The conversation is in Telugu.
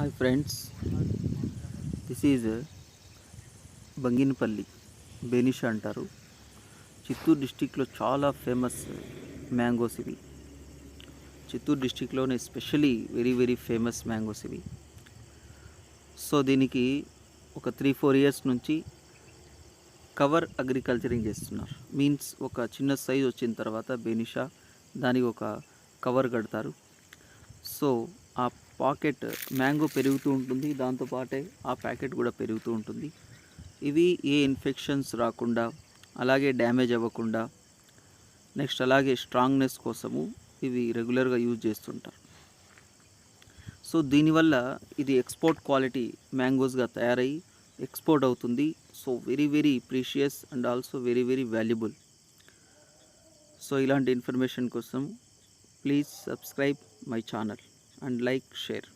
Hi friends, this is Banganapalli బెనిషా అంటారు. చిత్తూరు డిస్టిక్లో చాలా ఫేమస్ మ్యాంగోస్ ఇవి. చిత్తూరు డిస్టిక్లోనే especially very very famous mangoes ఇవి. సో దీనికి ఒక 3-4 ఇయర్స్ నుంచి కవర్ అగ్రికల్చరింగ్ చేస్తున్నారు. మీన్స్ ఒక చిన్న సైజ్ వచ్చిన తర్వాత బెనిషా దానికి ఒక కవర్ కడతారు. సో ఆ పాకెట్ మ్యాంగో పెరుగుతూ ఉంటుంది, దాంతోపాటే ఆ ప్యాకెట్ కూడా పెరుగుతూ ఉంటుంది. ఇవి ఏ ఇన్ఫెక్షన్స్ రాకుండా, అలాగే డ్యామేజ్ అవ్వకుండా, నెక్స్ట్ అలాగే స్ట్రాంగ్నెస్ కోసము ఇవి రెగ్యులర్గా యూజ్ చేస్తుంటారు. సో దీనివల్ల ఇది ఎక్స్పోర్ట్ క్వాలిటీ మ్యాంగోస్గా తయారయ్యి ఎక్స్పోర్ట్ అవుతుంది. So very very precious and also very very valuable. So ఇలాంటి ఇన్ఫర్మేషన్ కోసం please subscribe my channel and like, share.